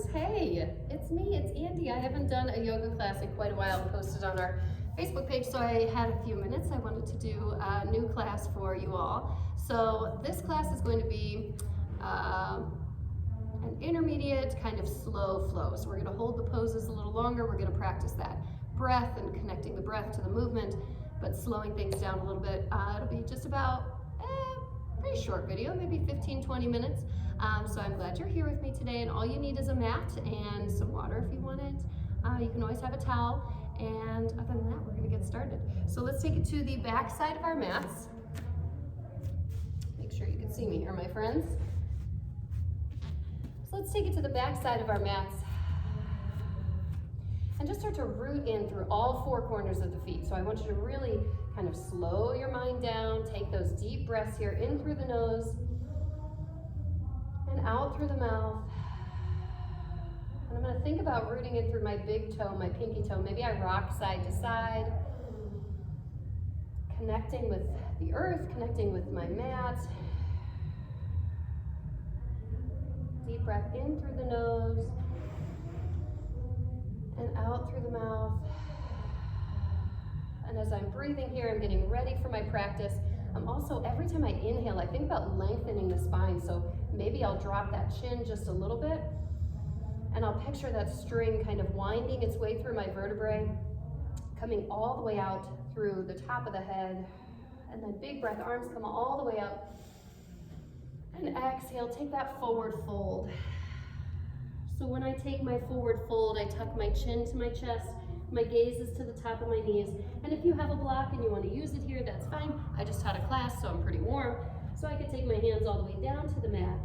friends. Hey, it's me, it's Andy. I haven't done a yoga class in quite a while, posted on our Facebook page, so I had a few minutes. I wanted to do a new class for you all. So this class is going to be an intermediate kind of slow flow. So we're going to hold the poses a little longer. We're going to practice that breath and connecting the breath to the movement, but slowing things down a little bit. It'll be just about a pretty short video, maybe 15-20 minutes. So I'm glad you're here with me today, and all you need is a mat and some water if you want it. You can always have a towel, and other than that, we're going to get started. So let's take it to the back side of our mats. Make sure you can see me here, my friends. So let's take it to the back side of our mats and just start to root in through all four corners of the feet. So I want you to really kind of slow your mind down, take those deep breaths here, in through the nose and out through the mouth. And I'm going to think about rooting in through my big toe, my pinky toe. Maybe I rock side to side, connecting with the earth, connecting with my mat. Deep breath in through the nose and out through the mouth. And as I'm breathing here, I'm getting ready for my practice. I'm also, every time I inhale, I think about lengthening the spine. So maybe I'll drop that chin just a little bit, and I'll picture that string kind of winding its way through my vertebrae, coming all the way out through the top of the head. And then big breath, arms come all the way up. And exhale, take that forward fold. So when I take my forward fold, I tuck my chin to my chest, my gaze is to the top of my knees. And if you have a block and you want to use it here, that's fine. I just taught a class, so I'm pretty warm. So I can take my hands all the way down to the mat.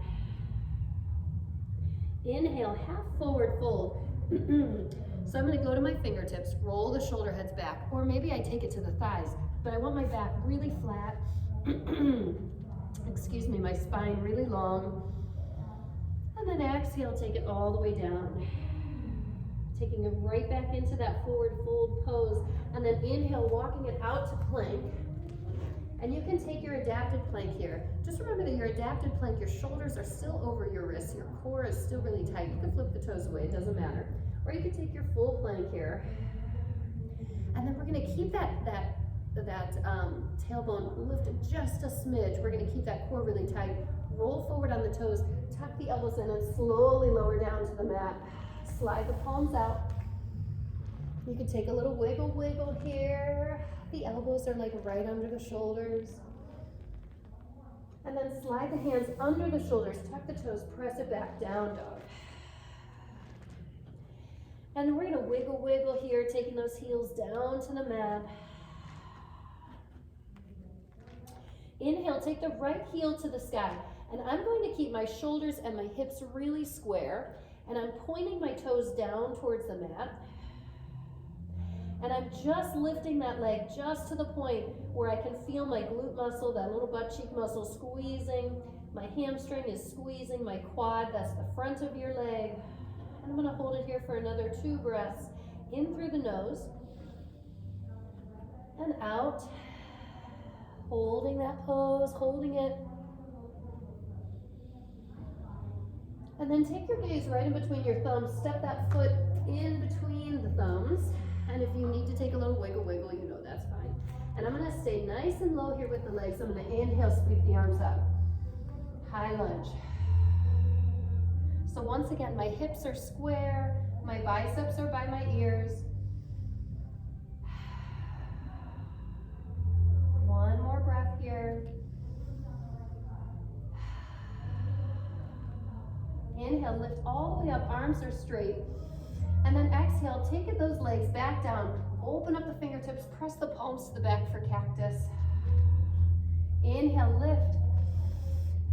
Inhale, half forward fold. So I'm going to go to my fingertips, roll the shoulder heads back, or maybe I take it to the thighs, but I want my back really flat. Excuse me, my spine really long. And then exhale, take it all the way down. Taking it right back into that forward fold pose, and then inhale, walking it out to plank. And you can take your adapted plank here. Just remember that your adapted plank, your shoulders are still over your wrists, your core is still really tight. You can flip the toes away, it doesn't matter. Or you can take your full plank here. And then we're gonna keep that tailbone lifted just a smidge. We're gonna keep that core really tight. Roll forward on the toes, tuck the elbows in, and slowly lower down to the mat. Slide the palms out. You can take a little wiggle here. The elbows are like right under the shoulders. And then slide the hands under the shoulders, tuck the toes, press it back, down dog. And we're gonna wiggle here, taking those heels down to the mat. Inhale, take the right heel to the sky. And I'm going to keep my shoulders and my hips really square. And I'm pointing my toes down towards the mat. And I'm just lifting that leg just to the point where I can feel my glute muscle, that little butt cheek muscle squeezing. My hamstring is squeezing my quad, that's the front of your leg. And I'm gonna hold it here for another 2 breaths. In through the nose and out. Holding that pose, holding it. And then take your gaze right in between your thumbs. Step that foot in between the thumbs. And if you need to take a little wiggle, you know that's fine. And I'm gonna stay nice and low here with the legs. I'm gonna inhale, sweep the arms up. High lunge. So once again, my hips are square. My biceps are by my ears. One more breath here. Inhale, lift all the way up, arms are straight. And then exhale, take those legs back down. Open up the fingertips, press the palms to the back for cactus. Inhale, lift.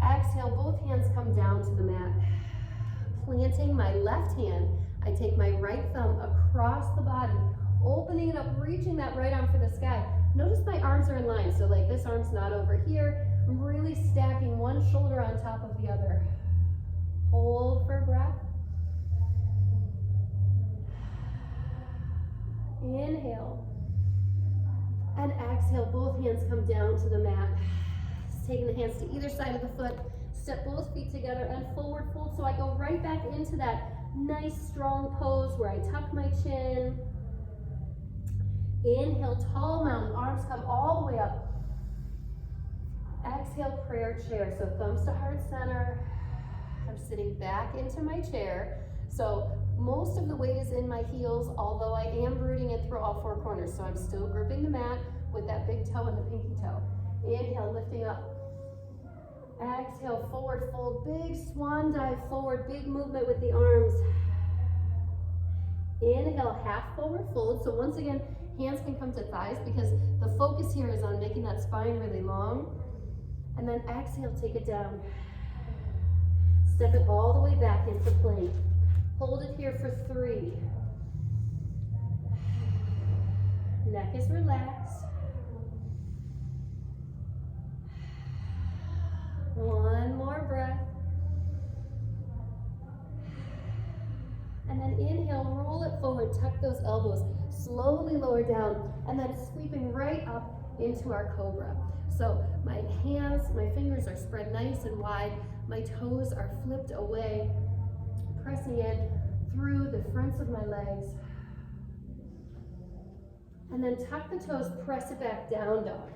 Exhale, both hands come down to the mat. Planting my left hand, I take my right thumb across the body, opening it up, reaching that right arm for the sky. Notice my arms are in line, so like this arm's not over here. I'm really stacking one shoulder on top of the other. Hold for a breath. Inhale. And exhale, both hands come down to the mat. Taking the hands to either side of the foot. Step both feet together and forward fold. So I go right back into that nice strong pose where I tuck my chin. Inhale, tall mountain, arms come all the way up. Exhale, prayer chair. So thumbs to heart center. I'm sitting back into my chair. So most of the weight is in my heels, although I am rooting it through all four corners. So I'm still gripping the mat with that big toe and the pinky toe. Inhale, lifting up. Exhale, forward fold, big swan dive forward, big movement with the arms. Inhale, half forward fold. So once again, hands can come to thighs because the focus here is on making that spine really long. And then exhale, take it down. Step it all the way back into plank. Hold it here for 3. Neck is relaxed. 1 more breath. And then inhale, roll it forward, tuck those elbows, slowly lower down, and then sweeping right up into our cobra. So my hands, my fingers are spread nice and wide, my toes are flipped away, pressing in through the fronts of my legs. And then tuck the toes, press it back, down dog.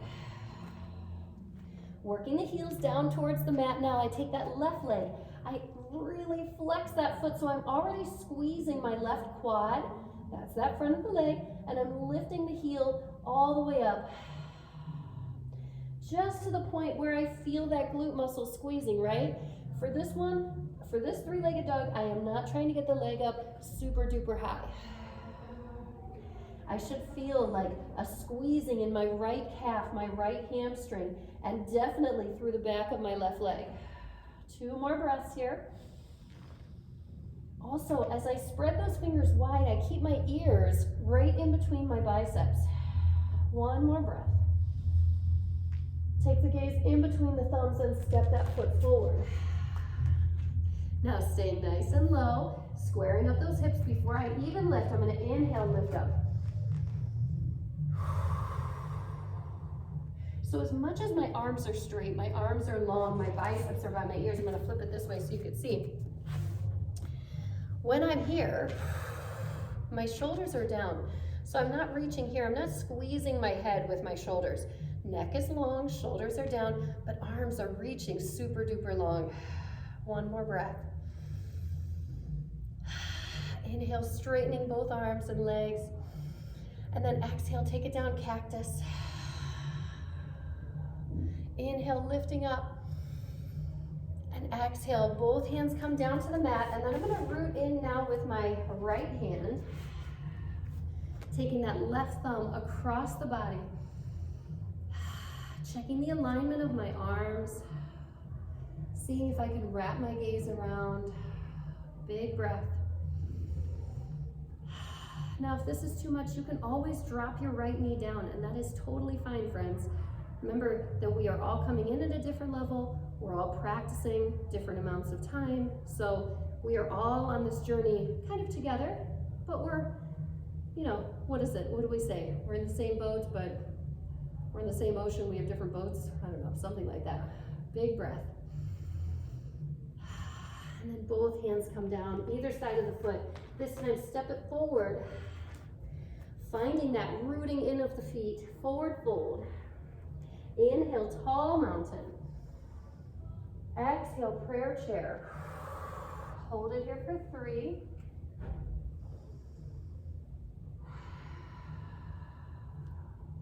Working the heels down towards the mat now, I take that left leg. I really flex that foot, so I'm already squeezing my left quad. That's that front of the leg, and I'm lifting the heel all the way up. Just to the point where I feel that glute muscle squeezing, right? For this one, for this 3-legged dog, I am not trying to get the leg up super duper high. I should feel like a squeezing in my right calf, my right hamstring, and definitely through the back of my left leg. 2 more breaths here. Also, as I spread those fingers wide, I keep my ears right in between my biceps. 1 more breath. Take the gaze in between the thumbs and step that foot forward. Now stay nice and low, squaring up those hips before I even lift. I'm going to inhale, lift up. So as much as my arms are straight, my arms are long, my biceps are by my ears, I'm going to flip it this way so you can see. When I'm here, my shoulders are down. So I'm not reaching here, I'm not squeezing my head with my shoulders. Neck is long, shoulders are down, but arms are reaching super duper long. 1 more breath. Inhale, straightening both arms and legs. And then exhale, take it down, cactus. Inhale, lifting up. And exhale, both hands come down to the mat. And then I'm gonna root in now with my right hand, taking that left thumb across the body. Checking the alignment of my arms, seeing if I can wrap my gaze around. Big breath. Now, if this is too much, you can always drop your right knee down, and that is totally fine, friends. Remember that we are all coming in at a different level. We're all practicing different amounts of time. So we are all on this journey kind of together, but we're, you know, what is it? What do we say? We're in the same boat, but we're in the same ocean, we have different boats. I don't know, something like that. Big breath. And then both hands come down, either side of the foot. This time, step it forward. Finding that rooting in of the feet, forward fold. Inhale, tall mountain. Exhale, prayer chair. Hold it here for 3.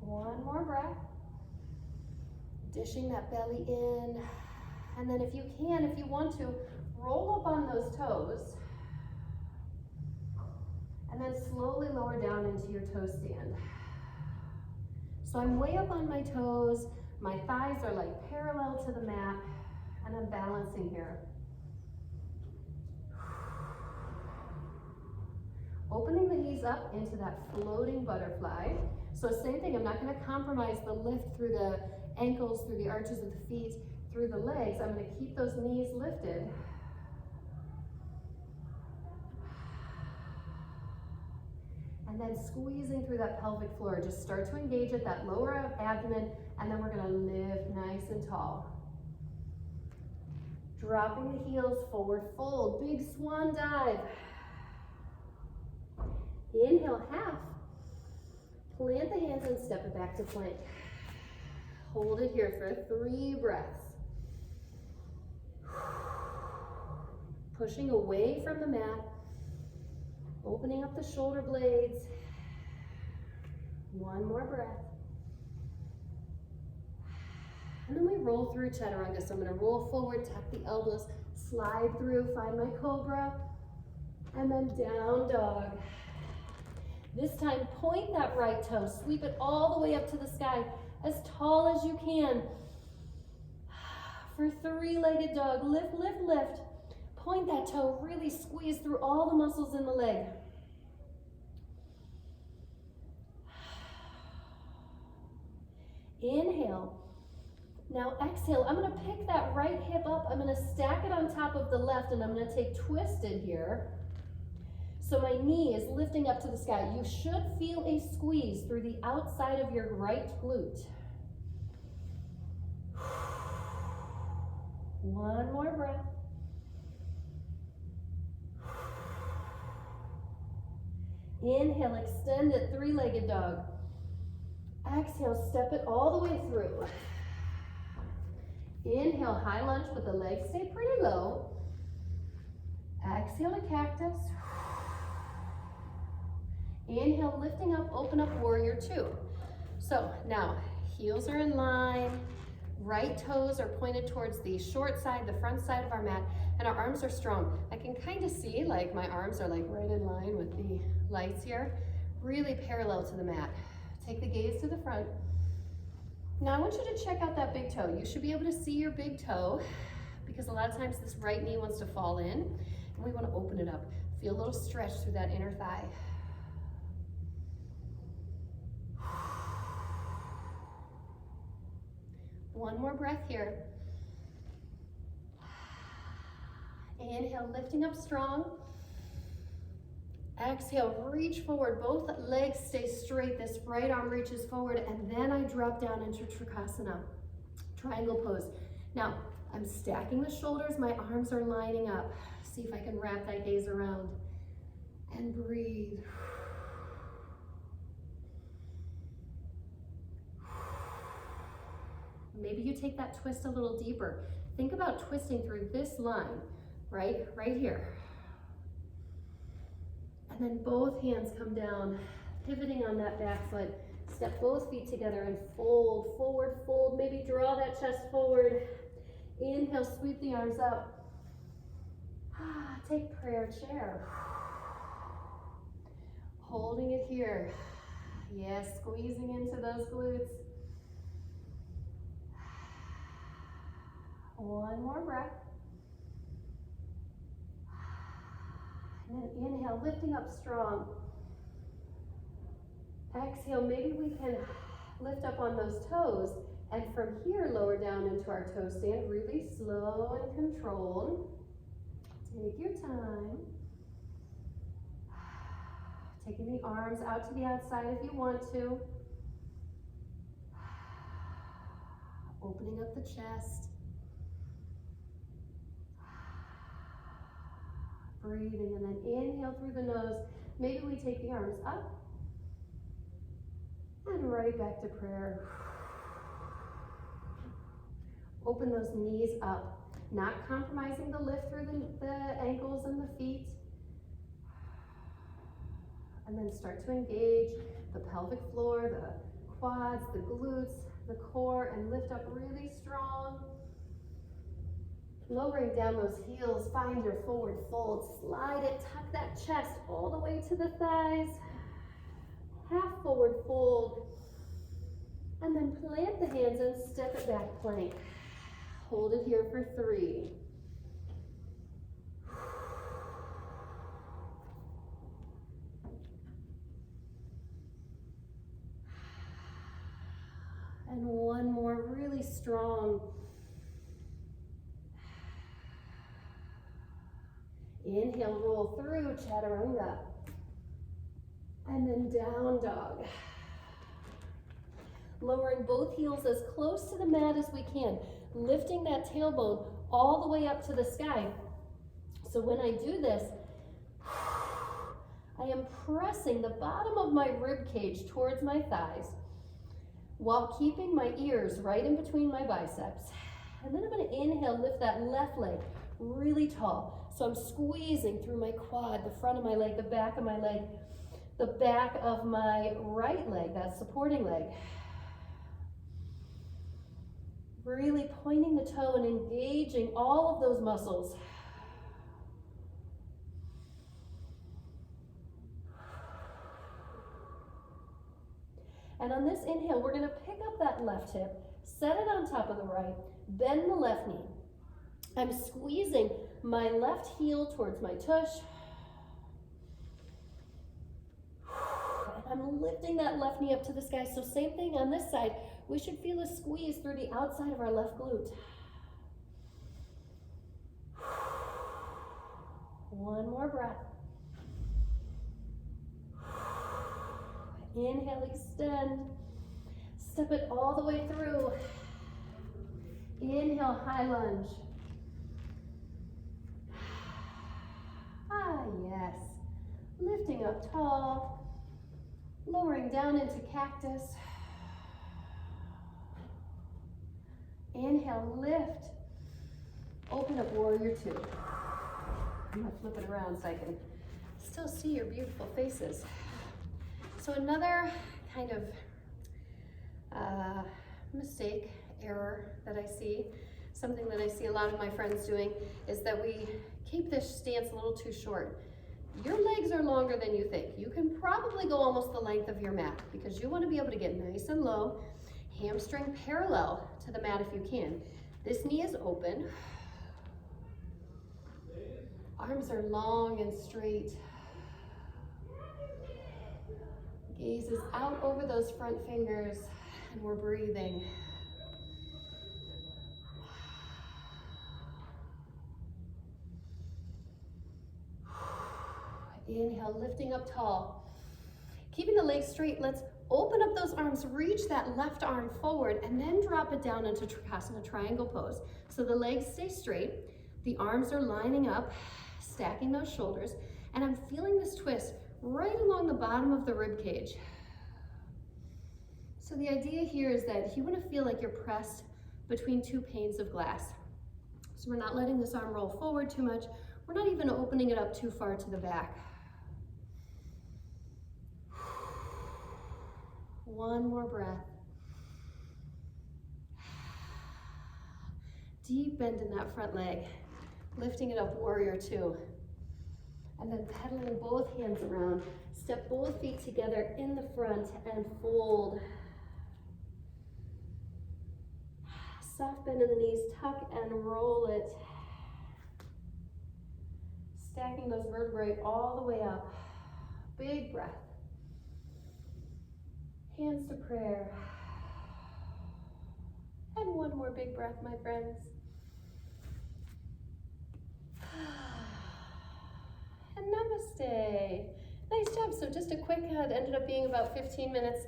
One more breath. Dishing that belly in. And then if you can, if you want to, roll up on those toes. And then slowly lower down into your toe stand. So I'm way up on my toes. My thighs are like parallel to the mat. And I'm balancing here. Opening the knees up into that floating butterfly. So same thing, I'm not going to compromise the lift through the ankles, through the arches of the feet, through the legs. I'm going to keep those knees lifted. And then squeezing through that pelvic floor. Just start to engage at that lower abdomen, and then we're going to lift nice and tall. Dropping the heels, forward fold, big swan dive. inhale, half. Plant the hands and step it back to plank. Hold it here for 3 breaths. Pushing away from the mat, opening up the shoulder blades. 1 more breath. And then we roll through chaturanga. So I'm going to roll forward, tap the elbows, slide through, find my cobra, and then down dog. This time, point that right toe, sweep it all the way up to the sky, as tall as you can. For 3-legged dog, lift, lift, lift. Point that toe, really squeeze through all the muscles in the leg. Inhale. Now exhale, I'm gonna pick that right hip up, I'm gonna stack it on top of the left, and I'm gonna take twisted here. So my knee is lifting up to the sky. You should feel a squeeze through the outside of your right glute. 1 more breath. Inhale, extend it, 3-legged dog. Exhale, step it all the way through. Inhale, high lunge, but the legs stay pretty low. Exhale to cactus. Inhale, lifting up, open up, warrior 2. So now, heels are in line, right toes are pointed towards the short side, the front side of our mat, and our arms are strong. I can kind of see like my arms are like right in line with the lights here, really parallel to the mat. Take the gaze to the front. Now I want you to check out that big toe. You should be able to see your big toe because a lot of times this right knee wants to fall in, and we want to open it up. Feel a little stretch through that inner thigh. One more breath here. Inhale, lifting up strong. Exhale, reach forward. Both legs stay straight. This right arm reaches forward, and then I drop down into Trikonasana, triangle pose. Now, I'm stacking the shoulders. My arms are lining up. See if I can wrap that gaze around. And breathe. Maybe you take that twist a little deeper. Think about twisting through this line, right here. And then both hands come down, pivoting on that back foot. Step both feet together and fold, forward, fold. Maybe draw that chest forward. Inhale, sweep the arms up. Take prayer chair. Holding it here. Yes, squeezing into those glutes. 1 more breath. And then inhale, lifting up strong. Exhale, maybe we can lift up on those toes, and from here lower down into our toe stand, really slow and controlled. Take your time. Taking the arms out to the outside if you want to. Opening up the chest. Breathing, and then inhale through the nose. Maybe we take the arms up and right back to prayer. Open those knees up, not compromising the lift through the ankles and the feet. And then start to engage the pelvic floor, the quads, the glutes, the core, and lift up really strong. Lowering down those heels, find your forward fold, slide it, tuck that chest all the way to the thighs. Half forward fold, and then plant the hands and step it back, plank. Hold it here for 3. And 1 more really strong. Inhale, roll through chaturanga. And then down dog. Lowering both heels as close to the mat as we can. Lifting that tailbone all the way up to the sky. So when I do this, I am pressing the bottom of my rib cage towards my thighs while keeping my ears right in between my biceps. And then I'm going to inhale, lift that left leg really tall. So I'm squeezing through my quad, the front of my leg, the back of my leg, the back of my right leg, that supporting leg. Really pointing the toe and engaging all of those muscles. And on this inhale, we're going to pick up that left hip, set it on top of the right, bend the left knee. I'm squeezing my left heel towards my tush. And I'm lifting that left knee up to the sky. So same thing on this side. We should feel a squeeze through the outside of our left glute. One more breath. Inhale, extend. Step it all the way through. Inhale, high lunge. Ah, yes. Lifting up tall. Lowering down into cactus. Inhale, lift. Open up warrior two. I'm gonna flip it around so I can still see your beautiful faces. So another kind of mistake, error that I see, something that I see a lot of my friends doing, is that we keep this stance a little too short. Your legs are longer than you think. You can probably go almost the length of your mat because you want to be able to get nice and low, hamstring parallel to the mat if you can. This knee is open. Arms are long and straight. Gaze is out over those front fingers, and we're breathing. Inhale, lifting up tall. Keeping the legs straight, let's open up those arms, reach that left arm forward, and then drop it down into Trikonasana, triangle pose. So the legs stay straight, the arms are lining up, stacking those shoulders, and I'm feeling this twist right along the bottom of the rib cage. So the idea here is that you want to feel like you're pressed between two panes of glass. So we're not letting this arm roll forward too much. We're not even opening it up too far to the back. One more breath. Deep bend in that front leg. Lifting it up, warrior two. And then pedaling both hands around. Step both feet together in the front and fold. Soft bend in the knees, tuck and roll it. Stacking those vertebrae all the way up. Big breath. Hands to prayer. And one more big breath, my friends. And namaste. Nice job. So just a quick, it ended up being about 15 minutes.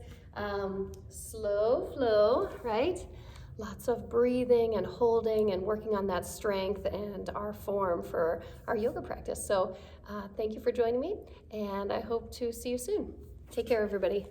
Slow flow, right? Lots of breathing and holding and working on that strength and our form for our yoga practice. So thank you for joining me, and I hope to see you soon. Take care, everybody.